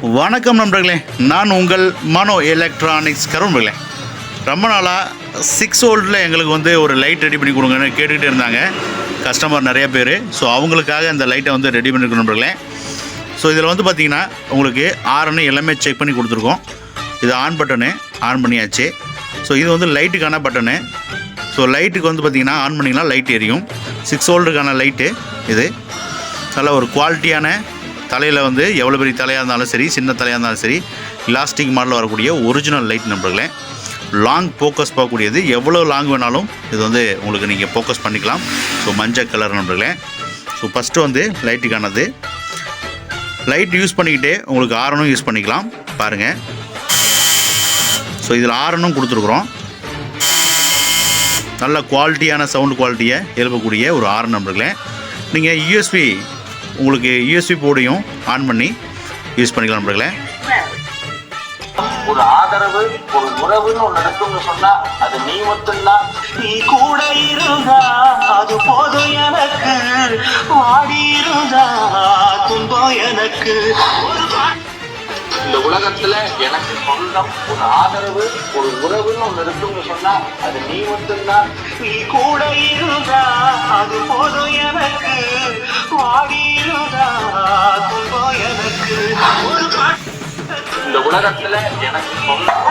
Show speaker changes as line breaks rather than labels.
வணக்கம் நண்பர்களே, நான் உங்கள் மனோ எலக்ட்ரானிக்ஸ் கரும்புகளே. ரொம்ப நாளாக 6 வோல்ட்டில் எங்களுக்கு வந்து ஒரு லைட் ரெடி பண்ணி கொடுங்கன்னு கேட்டுக்கிட்டே இருந்தாங்க கஸ்டமர் நிறைய பேர். ஸோ அவங்களுக்காக அந்த லைட்டை வந்து ரெடி பண்ணியிருக்கோம் நண்பர்களே. ஸோ இதில் வந்து பார்த்திங்கன்னா உங்களுக்கு ஆர்னு எல்லாமே செக் பண்ணி கொடுத்துருக்கோம். இது ஆன் பட்டனு ஆன் பண்ணியாச்சு. ஸோ இது வந்து லைட்டுக்கான பட்டனு. ஸோ லைட்டுக்கு வந்து பார்த்திங்கன்னா ஆன் பண்ணிங்கன்னா லைட் எரியும். 6 வோல்ட்டுக்கான லைட்டு இது. நல்ல ஒரு குவாலிட்டியான தலையில் வந்து எவ்வளோ பெரிய தலையாக இருந்தாலும் சரி, சின்ன தலையாக இருந்தாலும் சரி, எலாஸ்டிக் மாடலில் வரக்கூடிய ஒரிஜினல் லைட் நண்பர்களே. லாங் ஃபோக்கஸ் பார்க்கக்கூடியது, எவ்வளோ லாங் வேணாலும் இது வந்து உங்களுக்கு நீங்கள் ஃபோக்கஸ் பண்ணிக்கலாம். ஸோ மஞ்சள் கலர் நண்பர்களே. ஸோ ஃபஸ்ட்டு வந்து லைட்டுக்கானது. லைட் யூஸ் பண்ணிக்கிட்டே உங்களுக்கு ஆரனும் யூஸ் பண்ணிக்கலாம் பாருங்கள். ஸோ இதில் ஆரனும் கொடுத்துருக்குறோம். நல்ல குவாலிட்டியான சவுண்ட் குவாலிட்டியை எழுப்பக்கூடிய ஒரு ஆரன் நண்பர்களே. நீங்கள் யூஎஸ்பி, உங்களுக்கு யூஎஸ்பி போர்டையும் ஆன் பண்ணி யூஸ் பண்ணிக்கலாம் நண்பர்களே.
ஒரு ஆதரவு, ஒரு உறவுன்னு ஒன்று இருக்குன்னு சொன்னா அது நீ மட்டும்தான். நீ கூட இருந்தா அது போதும் எனக்கு, வாடி இருந்தா துன்பம் எனக்கு. இந்த உலகத்துல எனக்கு சொந்தம் ஒரு ஆதரவு, ஒரு உறவுன்னு ஒன்று இருக்குன்னு சொன்னா அது நீ மட்டும்தான். நீ கூட இருந்தா அது போதும் எனக்கு, வாடி இருந்தா துன்பம் எனக்கு. ஒரு இந்த உலகத்துல எனக்கு சொந்தம்